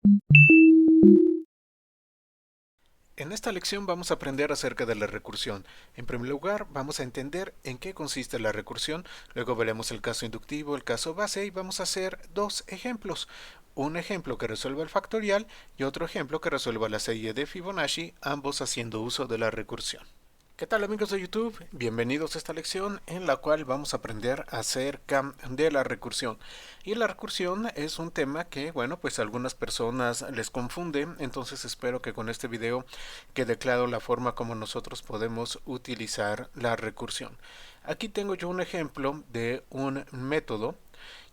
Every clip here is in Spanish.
En esta lección vamos a aprender acerca de la recursión. En primer lugar, vamos a entender en qué consiste la recursión, luego veremos el caso inductivo, el caso base y vamos a hacer dos ejemplos. Un ejemplo que resuelva el factorial y otro ejemplo que resuelva la serie de Fibonacci, ambos haciendo uso de la recursión. ¿Qué tal amigos de YouTube? Bienvenidos a esta lección en la cual vamos a aprender acerca de la recursión. Y la recursión es un tema que, bueno, pues a algunas personas les confunde, entonces espero que con este video quede claro la forma como nosotros podemos utilizar la recursión. Aquí tengo yo un ejemplo de un método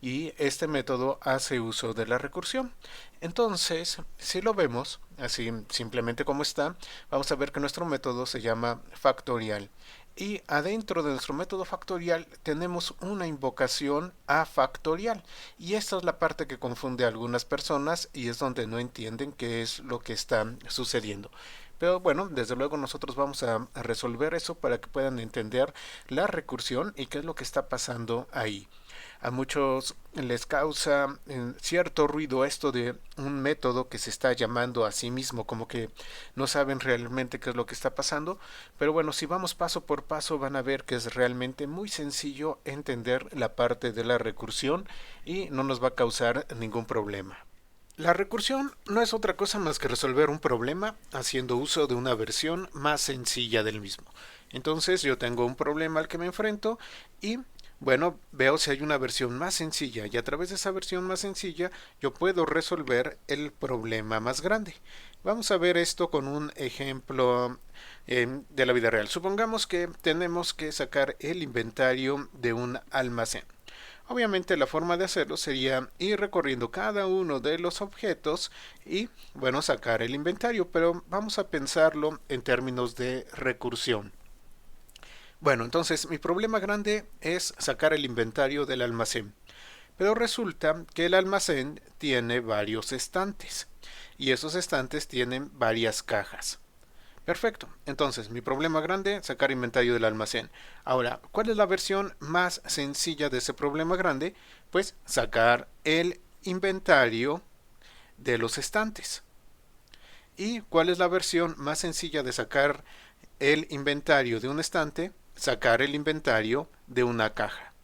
y este método hace uso de la recursión. Entonces, si lo vemos así simplemente como está, vamos a ver que nuestro método se llama factorial. Y adentro de nuestro método factorial tenemos una invocación a factorial. Y esta es la parte que confunde a algunas personas y es donde no entienden qué es lo que está sucediendo. Pero bueno, desde luego nosotros vamos a resolver eso para que puedan entender la recursión y qué es lo que está pasando ahí. A muchos les causa cierto ruido esto de un método que se está llamando a sí mismo, como que no saben realmente qué es lo que está pasando, pero bueno, si vamos paso por paso van a ver que es realmente muy sencillo entender la parte de la recursión y no nos va a causar ningún problema. La recursión no es otra cosa más que resolver un problema haciendo uso de una versión más sencilla del mismo. Entonces yo tengo un problema al que me enfrento y bueno, veo si hay una versión más sencilla y a través de esa versión más sencilla yo puedo resolver el problema más grande. Vamos a ver esto con un ejemplo de la vida real. Supongamos que tenemos que sacar el inventario de un almacén. Obviamente la forma de hacerlo sería ir recorriendo cada uno de los objetos y, bueno, sacar el inventario, pero vamos a pensarlo en términos de recursión. Bueno, entonces mi problema grande es sacar el inventario del almacén. Pero resulta que el almacén tiene varios estantes y esos estantes tienen varias cajas. Perfecto. Entonces, mi problema grande, sacar inventario del almacén. Ahora, ¿cuál es la versión más sencilla de ese problema grande? Pues sacar el inventario de los estantes. ¿Y cuál es la versión más sencilla de sacar el inventario de un estante? Sacar el inventario de una caja.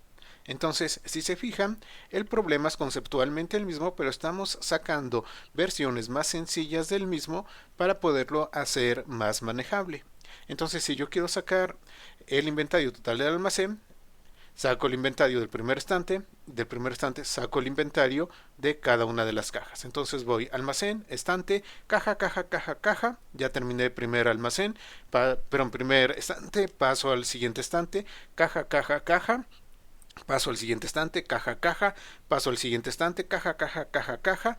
Entonces, si se fijan, el problema es conceptualmente el mismo, pero estamos sacando versiones más sencillas del mismo para poderlo hacer más manejable. Entonces, si yo quiero sacar el inventario total del almacén, saco el inventario del primer estante saco el inventario de cada una de las cajas. Entonces voy almacén, estante, caja, caja, caja, caja, ya terminé el primer almacén, pero en primer estante paso al siguiente estante, caja, caja, caja, paso al siguiente estante, caja, caja, paso al siguiente estante, caja, caja, caja, caja.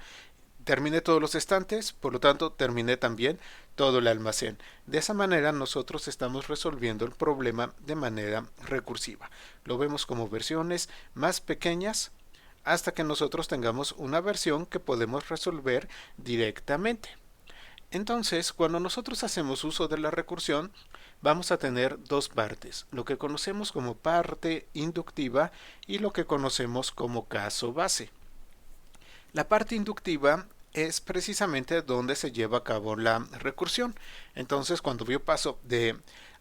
Terminé todos los estantes, por lo tanto terminé también todo el almacén. De esa manera nosotros estamos resolviendo el problema de manera recursiva. Lo vemos como versiones más pequeñas hasta que nosotros tengamos una versión que podemos resolver directamente. Entonces, cuando nosotros hacemos uso de la recursión, vamos a tener dos partes, lo que conocemos como parte inductiva y lo que conocemos como caso base. La parte inductiva es precisamente donde se lleva a cabo la recursión. Entonces, cuando yo paso de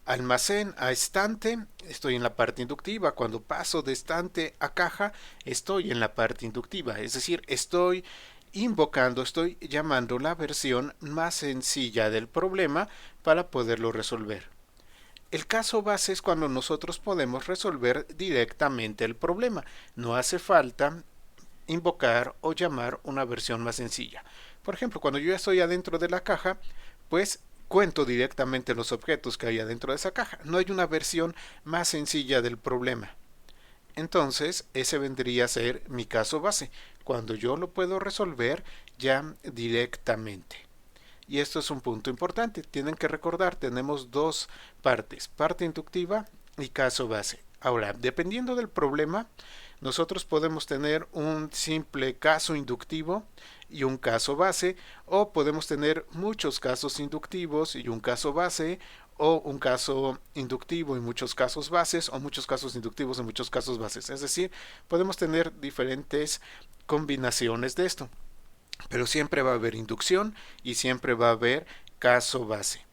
almacén a estante, estoy en la parte inductiva. Cuando paso de estante a caja, estoy en la parte inductiva. Es decir, estoy invocando, estoy llamando la versión más sencilla del problema para poderlo resolver. El caso base es cuando nosotros podemos resolver directamente el problema. No hace falta invocar o llamar una versión más sencilla. Por ejemplo, cuando yo ya estoy adentro de la caja, pues cuento directamente los objetos que hay adentro de esa caja. No hay una versión más sencilla del problema. Entonces, ese vendría a ser mi caso base, cuando yo lo puedo resolver ya directamente. Y esto es un punto importante. Tienen que recordar, tenemos dos partes, parte inductiva y caso base. Ahora, dependiendo del problema, nosotros podemos tener un simple caso inductivo y un caso base, o podemos tener muchos casos inductivos y un caso base, o un caso inductivo y muchos casos bases, o muchos casos inductivos y muchos casos bases. Es decir, podemos tener diferentes combinaciones de esto. pero siempre va a haber inducción y siempre va a haber caso base.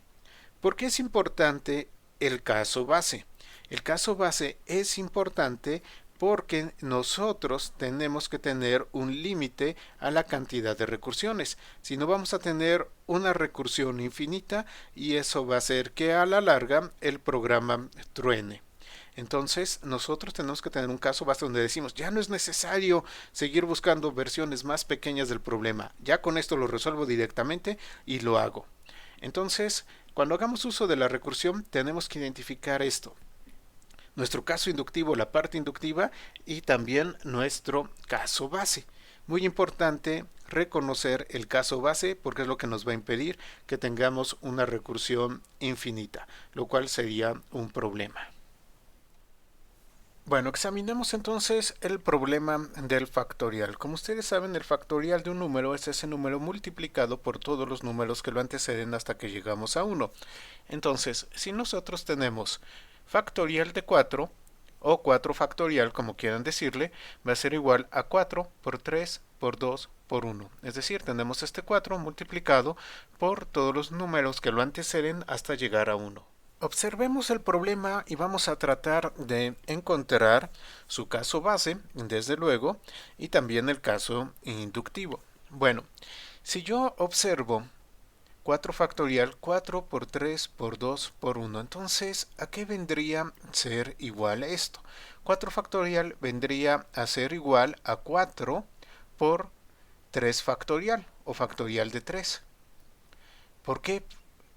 ¿Por qué es importante el caso base? El caso base es importante porque nosotros tenemos que tener un límite a la cantidad de recursiones. Si no, vamos a tener una recursión infinita y eso va a hacer que a la larga el programa truene. Entonces, nosotros tenemos que tener un caso base donde decimos, ya no es necesario seguir buscando versiones más pequeñas del problema. Ya con esto lo resuelvo directamente y lo hago. Entonces, cuando hagamos uso de la recursión, tenemos que identificar esto. Nuestro caso inductivo, la parte inductiva, y también nuestro caso base. Muy importante reconocer el caso base porque es lo que nos va a impedir que tengamos una recursión infinita, lo cual sería un problema. Bueno, examinemos entonces el problema del factorial. Como ustedes saben, el factorial de un número es ese número multiplicado por todos los números que lo anteceden hasta que llegamos a 1. Entonces, si nosotros tenemos factorial de 4, o 4 factorial, como quieran decirle, va a ser igual a 4 por 3 por 2 por 1. Es decir, tenemos este 4 multiplicado por todos los números que lo anteceden hasta llegar a 1. Observemos el problema y vamos a tratar de encontrar su caso base, desde luego, y también el caso inductivo. Bueno, si yo observo 4 factorial, 4 por 3 por 2 por 1, entonces, ¿a qué vendría a ser igual esto? 4 factorial vendría a ser igual a 4 por 3 factorial, o factorial de 3. ¿Por qué?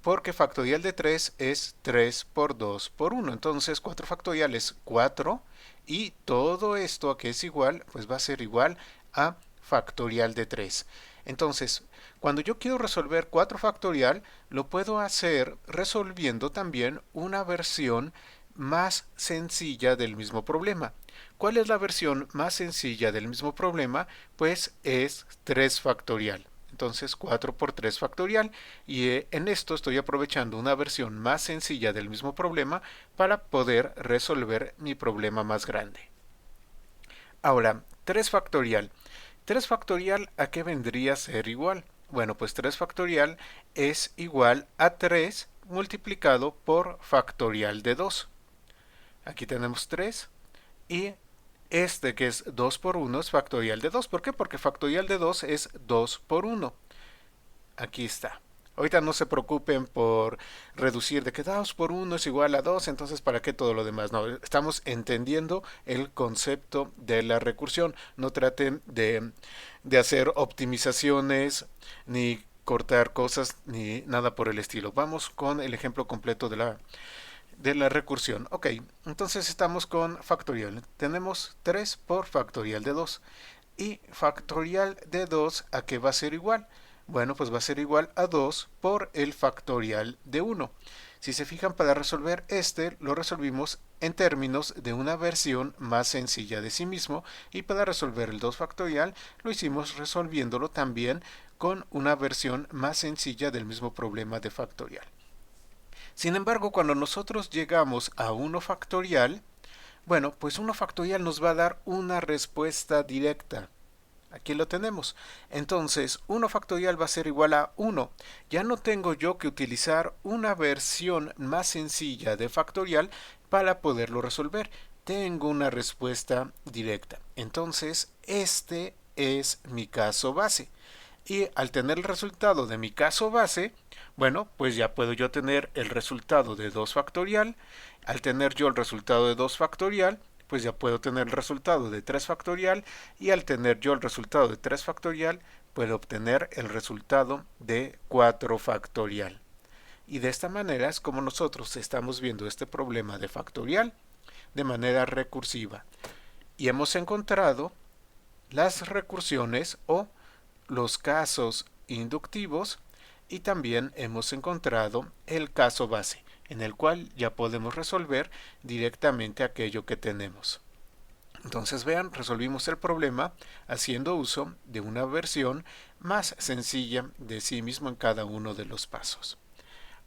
Porque factorial de 3 es 3 por 2 por 1. Entonces 4 factorial es 4 y todo esto a que es igual, pues va a ser igual a factorial de 3. Entonces, cuando yo quiero resolver 4 factorial, lo puedo hacer resolviendo también una versión más sencilla del mismo problema. ¿Cuál es la versión más sencilla del mismo problema? Pues es 3 factorial. Entonces 4 por 3 factorial y en esto estoy aprovechando una versión más sencilla del mismo problema para poder resolver mi problema más grande. Ahora, 3 factorial. 3 factorial, ¿a qué vendría a ser igual? Bueno, pues 3 factorial es igual a 3 multiplicado por factorial de 2. Aquí tenemos 3 y este que es 2 por 1 es factorial de 2. ¿Por qué? Porque factorial de 2 es 2 por 1. Aquí está. Ahorita no se preocupen por reducir de que 2 por 1 es igual a 2, entonces ¿para qué todo lo demás? No, estamos entendiendo el concepto de la recursión. No traten de hacer optimizaciones ni cortar cosas ni nada por el estilo. Vamos con el ejemplo completo de la recursión. Ok, entonces estamos con factorial. Tenemos 3 por factorial de 2. Y factorial de 2, ¿a qué va a ser igual? Bueno, pues va a ser igual a 2 por el factorial de 1. Si se fijan, para resolver este, lo resolvimos en términos de una versión más sencilla de sí mismo, y para resolver el 2 factorial, lo hicimos resolviéndolo también con una versión más sencilla del mismo problema de factorial. Sin embargo, cuando nosotros llegamos a 1 factorial, bueno, pues 1 factorial nos va a dar una respuesta directa. Aquí lo tenemos. Entonces, 1 factorial va a ser igual a 1. Ya no tengo yo que utilizar una versión más sencilla de factorial para poderlo resolver. Tengo una respuesta directa. Entonces, este es mi caso base. Y al tener el resultado de mi caso base, bueno, pues ya puedo yo tener el resultado de 2 factorial. Al tener yo el resultado de 2 factorial, pues ya puedo tener el resultado de 3 factorial, y al tener yo el resultado de 3 factorial, puedo obtener el resultado de 4 factorial. Y de esta manera es como nosotros estamos viendo este problema de factorial de manera recursiva. Y hemos encontrado las recursiones o los casos inductivos, y también hemos encontrado el caso base, en el cual ya podemos resolver directamente aquello que tenemos. Entonces vean, resolvimos el problema haciendo uso de una versión más sencilla de sí mismo en cada uno de los pasos.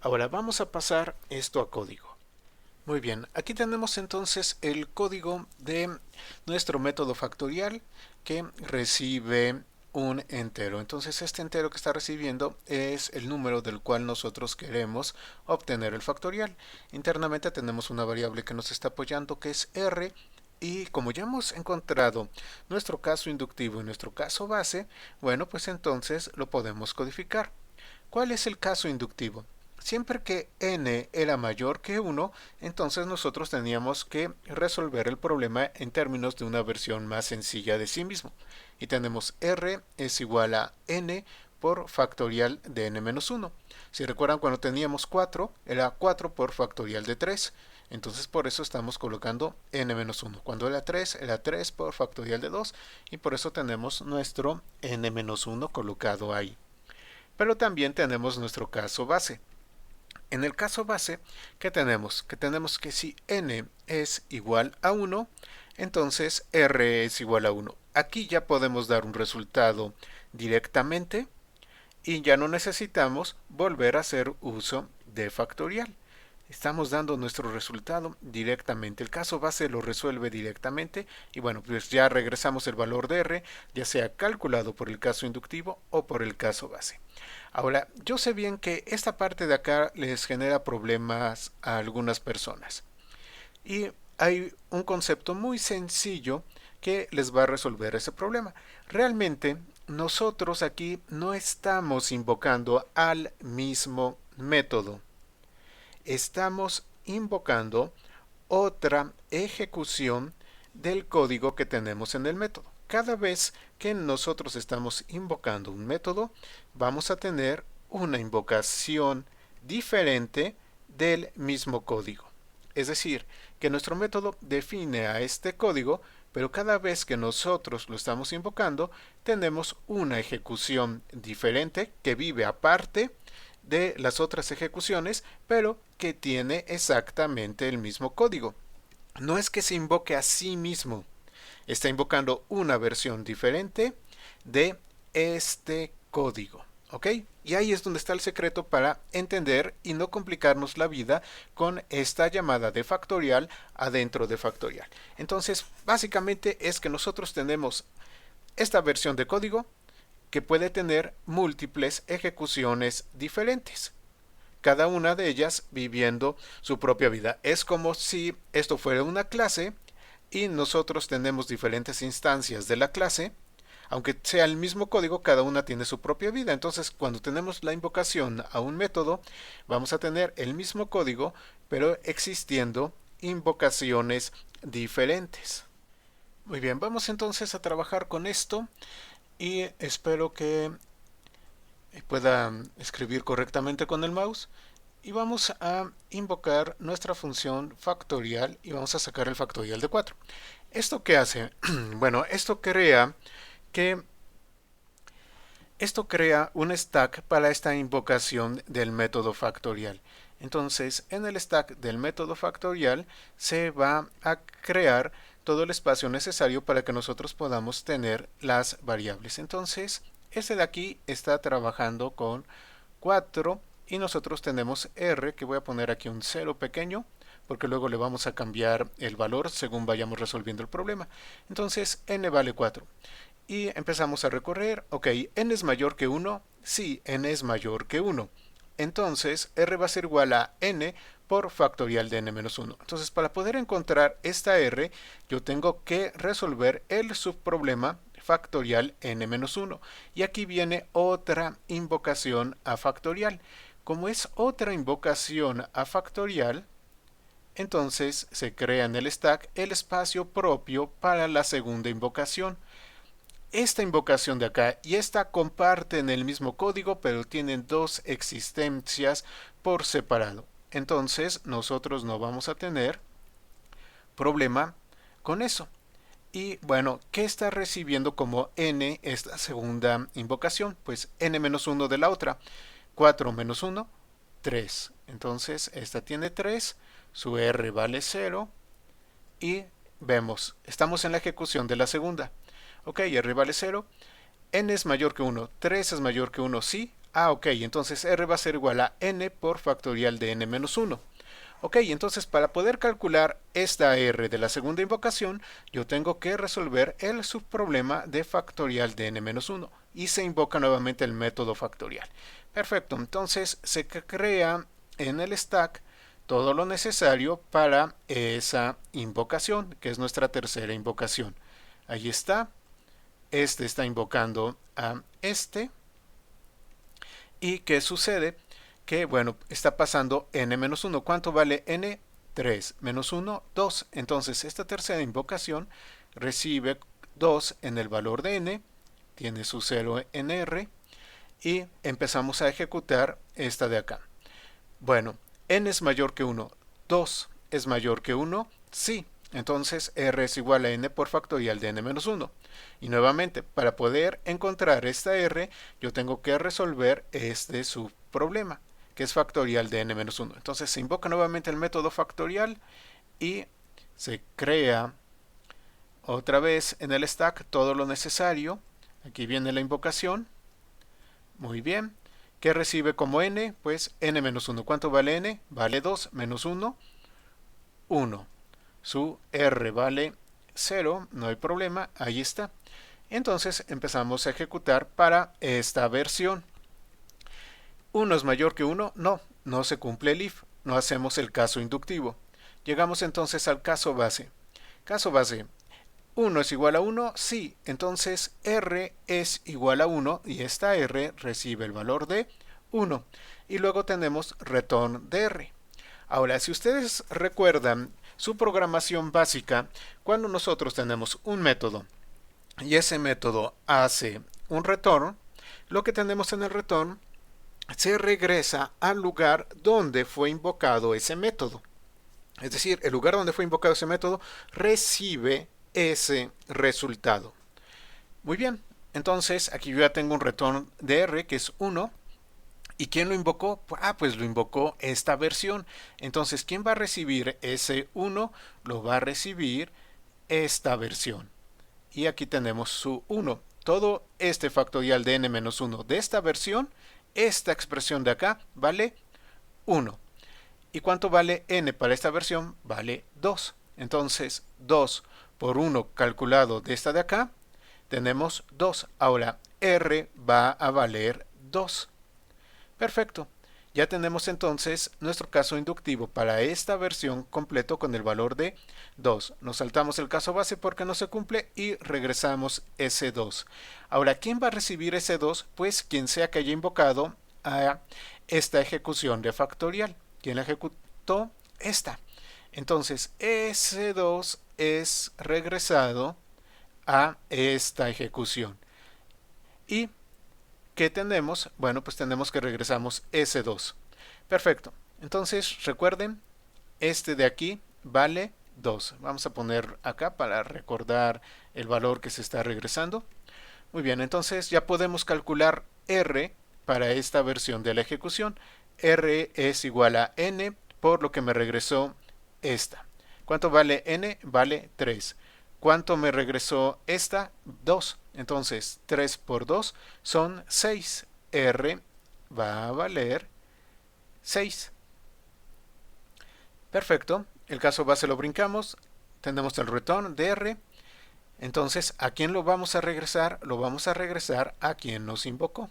Ahora vamos a pasar esto a código. Muy bien, aquí tenemos entonces el código de nuestro método factorial que recibe un entero. Entonces este entero que está recibiendo es el número del cual nosotros queremos obtener el factorial. Internamente tenemos una variable que nos está apoyando que es r, y como ya hemos encontrado nuestro caso inductivo y nuestro caso base, bueno, pues entonces lo podemos codificar. ¿Cuál es el caso inductivo? Siempre que n era mayor que 1, entonces nosotros teníamos que resolver el problema en términos de una versión más sencilla de sí mismo. Y tenemos r es igual a n por factorial de n-1. Si recuerdan, cuando teníamos 4, era 4 por factorial de 3. Entonces por eso estamos colocando n-1. Cuando era 3 por factorial de 2. Y por eso tenemos nuestro n-1 colocado ahí. Pero también tenemos nuestro caso base. En el caso base, ¿qué tenemos? Que tenemos que si n es igual a 1, entonces r es igual a 1. Aquí ya podemos dar un resultado directamente y ya no necesitamos volver a hacer uso de factorial. Estamos dando nuestro resultado directamente. El caso base lo resuelve directamente y bueno, pues ya regresamos el valor de r, ya sea calculado por el caso inductivo o por el caso base. Ahora, yo sé bien que esta parte de acá les genera problemas a algunas personas. Y hay un concepto muy sencillo que les va a resolver ese problema. Realmente, nosotros aquí no estamos invocando al mismo método. Estamos invocando otra ejecución del código que tenemos en el método. Cada vez que nosotros estamos invocando un método, vamos a tener una invocación diferente del mismo código. Es decir, que nuestro método define a este código, pero cada vez que nosotros lo estamos invocando, tenemos una ejecución diferente que vive aparte de las otras ejecuciones, pero que tiene exactamente el mismo código. No es que se invoque a sí mismo, está invocando una versión diferente de este código. ¿Ok? Y ahí es donde está el secreto para entender y no complicarnos la vida con esta llamada de factorial adentro de factorial. Entonces, básicamente es que nosotros tenemos esta versión de código que puede tener múltiples ejecuciones diferentes, cada una de ellas viviendo su propia vida. Es como si esto fuera una clase y nosotros tenemos diferentes instancias de la clase. Aunque sea el mismo código, cada una tiene su propia vida. Entonces, cuando tenemos la invocación a un método, vamos a tener el mismo código, pero existiendo invocaciones diferentes. Muy bien, vamos entonces a trabajar con esto y espero que pueda escribir correctamente con el mouse. Y vamos a invocar nuestra función factorial y vamos a sacar el factorial de 4. ¿Esto qué hace? Bueno, esto crea un stack para esta invocación del método factorial. Entonces, en el stack del método factorial se va a crear todo el espacio necesario para que nosotros podamos tener las variables. Entonces, este de aquí está trabajando con 4 y nosotros tenemos r, que voy a poner aquí un 0 pequeño, porque luego le vamos a cambiar el valor según vayamos resolviendo el problema. Entonces, n vale 4. Y empezamos a recorrer. Ok, n es mayor que 1. Sí, n es mayor que 1. Entonces, r va a ser igual a n por factorial de n-1. Entonces, para poder encontrar esta r, yo tengo que resolver el subproblema factorial n-1. Y aquí viene otra invocación a factorial. Como es otra invocación a factorial, entonces se crea en el stack el espacio propio para la segunda invocación. Esta invocación de acá y esta comparten el mismo código, pero tienen dos existencias por separado. Entonces nosotros no vamos a tener problema con eso. Y bueno, ¿qué está recibiendo como n esta segunda invocación? Pues n-1 de la otra. 4 menos 1, 3. Entonces esta tiene 3, su r vale 0 y vemos, estamos en la ejecución de la segunda. Ok, r vale 0, n es mayor que 1, 3 es mayor que 1, sí. Ok, entonces r va a ser igual a n por factorial de n-1. Ok, entonces para poder calcular esta r de la segunda invocación, yo tengo que resolver el subproblema de factorial de n-1. y se invoca nuevamente el método factorial. Perfecto, entonces se crea en el stack todo lo necesario para esa invocación, que es nuestra tercera invocación. Ahí está. Este está invocando a este. ¿Y qué sucede? Que, bueno, está pasando n-1. ¿Cuánto vale n? 3. Menos 1, 2. Entonces, esta tercera invocación recibe 2 en el valor de n, tiene su 0 en r, y empezamos a ejecutar esta de acá. Bueno, n es mayor que 1. 2 es mayor que 1. Sí. Entonces r es igual a n por factorial de n-1. Y nuevamente, para poder encontrar esta r, yo tengo que resolver este subproblema, que es factorial de n-1. Entonces se invoca nuevamente el método factorial y se crea otra vez en el stack todo lo necesario. Aquí viene la invocación. Muy bien. ¿Qué recibe como n? Pues n-1. ¿Cuánto vale n? Vale 2 menos 1, 1. Su r vale 0, no hay problema, ahí está. Entonces empezamos a ejecutar para esta versión. 1 es mayor que 1, no se cumple el if, no hacemos el caso inductivo. Llegamos entonces al caso base. Caso base, 1 es igual a 1, sí, entonces r es igual a 1 y esta r recibe el valor de 1. Y luego tenemos return de r. Ahora, si ustedes recuerdan su programación básica, cuando nosotros tenemos un método y ese método hace un return, lo que tenemos en el return se regresa al lugar donde fue invocado ese método. Es decir, el lugar donde fue invocado ese método recibe ese resultado. Muy bien, entonces aquí yo ya tengo un return de r que es 1. ¿Y quién lo invocó? Pues lo invocó esta versión. Entonces, ¿quién va a recibir ese 1? Lo va a recibir esta versión. Y aquí tenemos su 1. Todo este factorial de n-1 de esta versión, esta expresión de acá, vale 1. ¿Y cuánto vale n para esta versión? Vale 2. Entonces, 2 por 1 calculado de esta de acá, tenemos 2. Ahora, r va a valer 2. Perfecto. Ya tenemos entonces nuestro caso inductivo para esta versión completo con el valor de 2. Nos saltamos el caso base porque no se cumple y regresamos ese 2. Ahora, ¿quién va a recibir ese 2? Pues quien sea que haya invocado a esta ejecución de factorial. ¿Quién la ejecutó? Esta. Entonces, ese 2 es regresado a esta ejecución. Y ¿qué tenemos? Bueno, pues tenemos que regresamos ese 2. Perfecto. Entonces, recuerden, este de aquí vale 2. Vamos a poner acá para recordar el valor que se está regresando. Muy bien, entonces ya podemos calcular r para esta versión de la ejecución. R es igual a n por lo que me regresó esta. ¿Cuánto vale n? Vale 3. ¿Cuánto me regresó esta? 2. Entonces, 3 por 2 son 6. R va a valer 6. Perfecto. El caso base lo brincamos. Tenemos el return de R. Entonces, ¿a quién lo vamos a regresar? Lo vamos a regresar a quien nos invocó.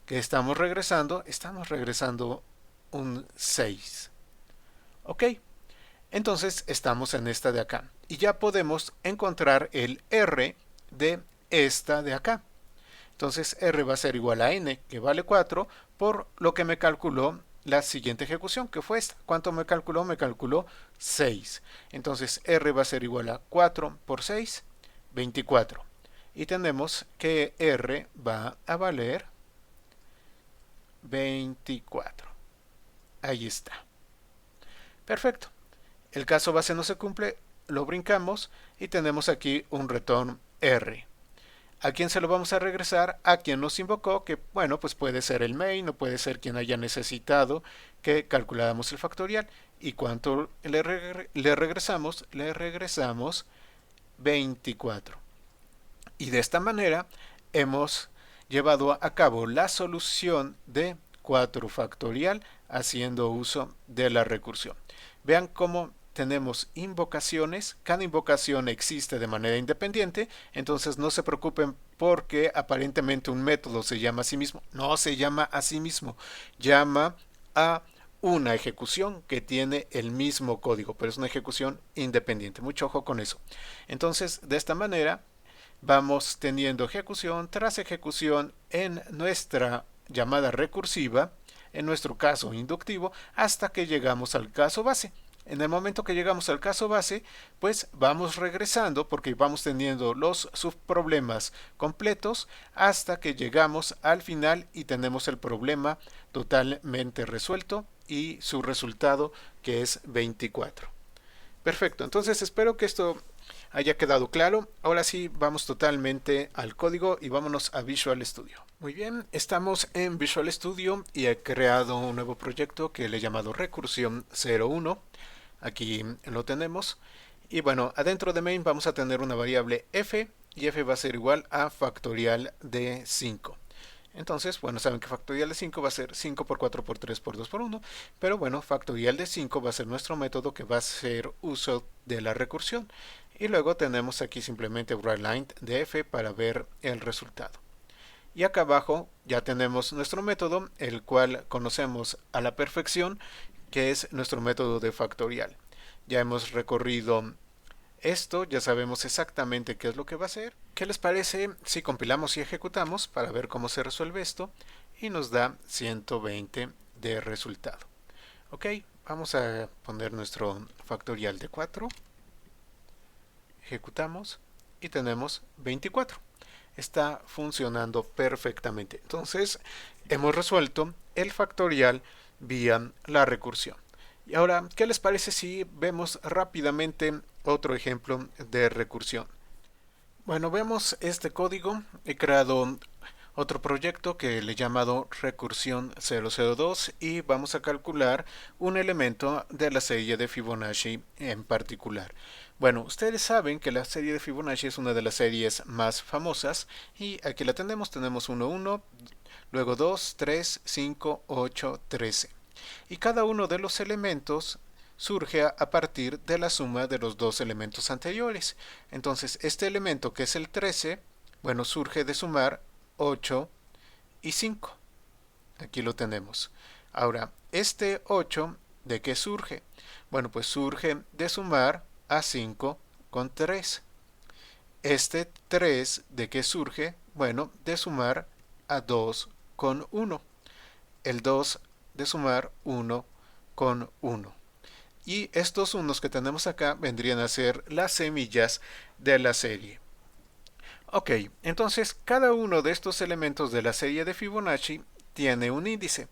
¿Qué estamos regresando? Estamos regresando un 6. Ok. Entonces estamos en esta de acá y ya podemos encontrar el r de esta de acá. Entonces r va a ser igual a n, que vale 4, por lo que me calculó la siguiente ejecución, que fue esta. ¿Cuánto me calculó? Me calculó 6. Entonces r va a ser igual a 4 por 6, 24. Y tenemos que r va a valer 24. Ahí está. Perfecto. El caso base no se cumple, lo brincamos y tenemos aquí un return R. ¿A quién se lo vamos a regresar? A quien nos invocó, que bueno, pues puede ser el main o puede ser quien haya necesitado que calculáramos el factorial. ¿Y cuánto le regresamos? Le regresamos 24. Y de esta manera hemos llevado a cabo la solución de 4 factorial haciendo uso de la recursión. Vean cómo tenemos invocaciones. Cada invocación existe de manera independiente, entonces no se preocupen porque aparentemente un método se llama a sí mismo. No se llama a sí mismo, llama a una ejecución que tiene el mismo código, pero es una ejecución independiente. Mucho ojo con eso. Entonces, de esta manera vamos teniendo ejecución tras ejecución en nuestra llamada recursiva, en nuestro caso inductivo, hasta que llegamos al caso base. En el momento que llegamos al caso base, pues vamos regresando porque vamos teniendo los subproblemas completos hasta que llegamos al final y tenemos el problema totalmente resuelto y su resultado que es 24. Perfecto, entonces espero que esto haya quedado claro. Ahora sí, vamos totalmente al código y vámonos a Visual Studio. Muy bien, estamos en Visual Studio y he creado un nuevo proyecto que le he llamado Recursión 01. Aquí lo tenemos. Y bueno, adentro de main vamos a tener una variable f y f va a ser igual a factorial de 5. Entonces, bueno, saben que factorial de 5 va a ser 5 por 4 por 3 por 2 por 1, pero bueno, factorial de 5 va a ser nuestro método que va a hacer uso de la recursión. Y luego tenemos aquí simplemente writeLine de f para ver el resultado. Y acá abajo ya tenemos nuestro método, el cual conocemos a la perfección, que es nuestro método de factorial. Ya hemos recorrido esto, ya sabemos exactamente qué es lo que va a hacer. ¿Qué les parece si compilamos y ejecutamos para ver cómo se resuelve esto? Y nos da 120 de resultado. Ok, vamos a poner nuestro factorial de 4. Ejecutamos y tenemos 24. Está funcionando perfectamente. Entonces, hemos resuelto el factorial vía la recursión. Y ahora, ¿qué les parece si vemos rápidamente otro ejemplo de recursión? Bueno, vemos este código. He creado otro proyecto que le he llamado recursión 002 y vamos a calcular un elemento de la serie de Fibonacci en particular. Bueno, ustedes saben que la serie de Fibonacci es una de las series más famosas y aquí la tenemos 1, 1, luego 2, 3, 5, 8, 13. Y cada uno de los elementos surge a partir de la suma de los dos elementos anteriores. Entonces, este elemento que es el 13, bueno, surge de sumar 8 y 5. Aquí lo tenemos. Ahora, este 8, ¿de qué surge? Bueno, pues surge de sumar a 5 con 3. Este 3, ¿de qué surge? Bueno, de sumar a 2 con 1. El 2 de sumar 1 con 1. Y estos unos que tenemos acá vendrían a ser las semillas de la serie. Ok, entonces cada uno de estos elementos de la serie de Fibonacci tiene un índice.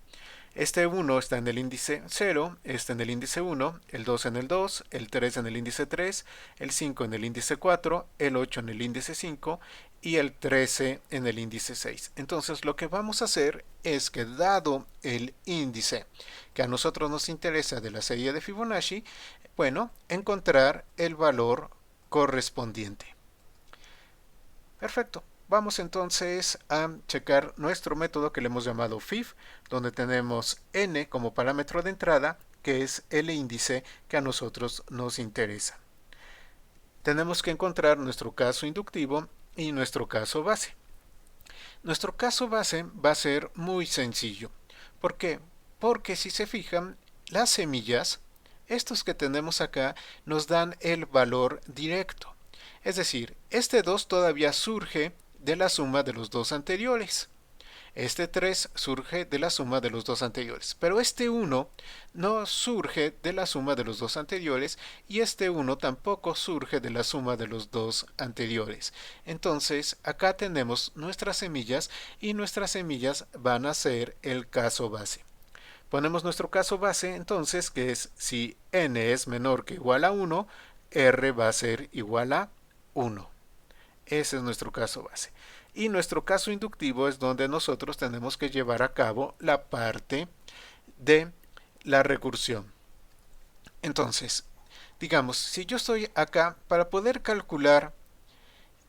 Este 1 está en el índice 0, este en el índice 1, el 2 en el 2, el 3 en el índice 3, el 5 en el índice 4, el 8 en el índice 5 y el 13 en el índice 6. Entonces lo que vamos a hacer es que dado el índice que a nosotros nos interesa de la serie de Fibonacci, bueno, encontrar el valor correspondiente. Perfecto. Vamos entonces a checar nuestro método que le hemos llamado FIF, donde tenemos n como parámetro de entrada, que es el índice que a nosotros nos interesa. Tenemos que encontrar nuestro caso inductivo y nuestro caso base. Nuestro caso base va a ser muy sencillo. ¿Por qué? Porque si se fijan, las semillas, estos que tenemos acá, nos dan el valor directo. Es decir, este 2 todavía surge de la suma de los dos anteriores. Este 3 surge de la suma de los dos anteriores, pero este 1 no surge de la suma de los dos anteriores y este 1 tampoco surge de la suma de los dos anteriores. Entonces, acá tenemos nuestras semillas y nuestras semillas van a ser el caso base. Ponemos nuestro caso base entonces, que es si n es menor que igual a 1, r va a ser igual a 1. Ese es nuestro caso base. Y nuestro caso inductivo es donde nosotros tenemos que llevar a cabo la parte de la recursión. Entonces, digamos, si yo estoy acá, para poder calcular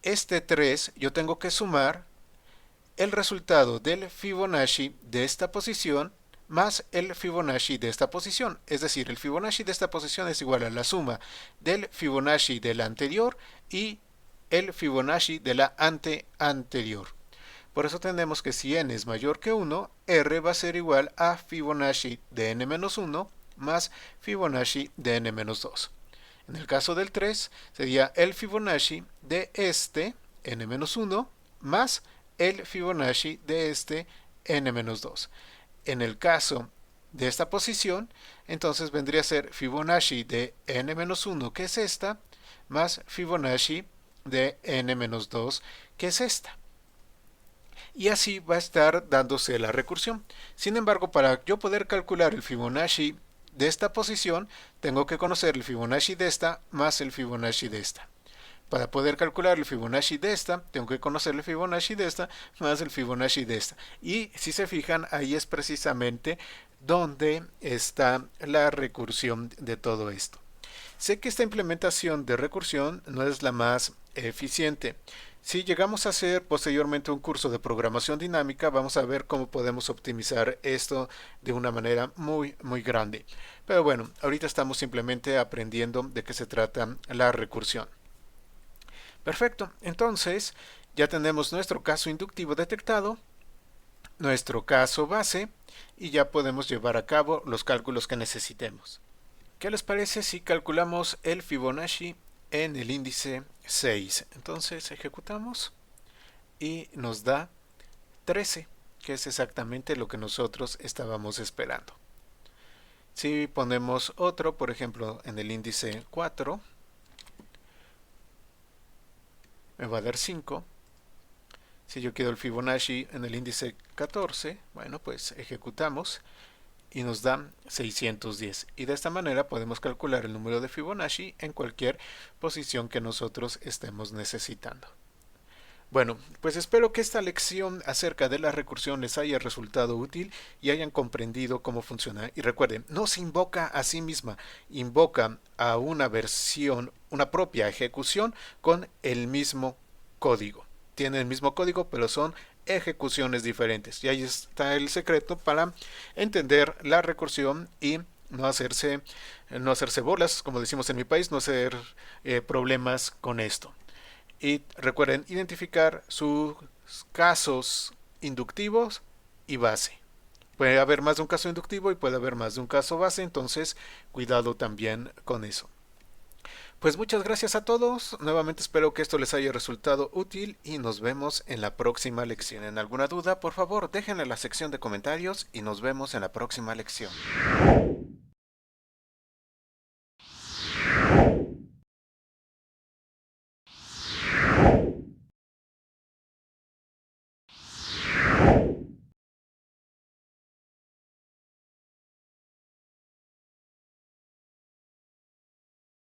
este 3, yo tengo que sumar el resultado del Fibonacci de esta posición más el Fibonacci de esta posición. Es decir, el Fibonacci de esta posición es igual a la suma del Fibonacci de la anterior y el Fibonacci de la anterior. Por eso tenemos que si n es mayor que 1, r va a ser igual a Fibonacci de n-1 más Fibonacci de n-2. En el caso del 3, sería el Fibonacci de este n-1 más el Fibonacci de este n-2. En el caso de esta posición, entonces vendría a ser Fibonacci de n-1, que es esta, más Fibonacci de n-2, que es esta. Y así va a estar dándose la recursión. Sin embargo, para yo poder calcular el Fibonacci de esta posición, tengo que conocer el Fibonacci de esta más el Fibonacci de esta. Para poder calcular el Fibonacci de esta, tengo que conocer el Fibonacci de esta más el Fibonacci de esta. Y si se fijan, ahí es precisamente donde está la recursión de todo esto. Sé que esta implementación de recursión no es la más eficiente. Si llegamos a hacer posteriormente un curso de programación dinámica, vamos a ver cómo podemos optimizar esto de una manera muy grande. Pero bueno, ahorita estamos simplemente aprendiendo de qué se trata la recursión. Perfecto, entonces ya tenemos nuestro caso inductivo detectado, nuestro caso base y ya podemos llevar a cabo los cálculos que necesitemos. ¿Qué les parece si calculamos el Fibonacci en el índice 6? Entonces ejecutamos y nos da 13, que es exactamente lo que nosotros estábamos esperando. Si ponemos otro, por ejemplo, en el índice 4, me va a dar 5. Si yo quiero el Fibonacci en el índice 14, bueno, pues ejecutamos y nos da 610. Y de esta manera podemos calcular el número de Fibonacci en cualquier posición que nosotros estemos necesitando. Bueno, pues espero que esta lección acerca de la recursión les haya resultado útil y hayan comprendido cómo funciona. Y recuerden, no se invoca a sí misma, invoca a una versión, una propia ejecución con el mismo código. Tienen el mismo código, pero son ejecuciones diferentes. Y ahí está el secreto para entender la recursión y no hacerse bolas, como decimos en mi país, no hacer problemas con esto. Y recuerden identificar sus casos inductivos y base. Puede haber más de un caso inductivo y puede haber más de un caso base, entonces cuidado también con eso. Pues muchas gracias a todos, nuevamente espero que esto les haya resultado útil y nos vemos en la próxima lección. ¿En alguna duda? Por favor, déjenla en la sección de comentarios y nos vemos en la próxima lección.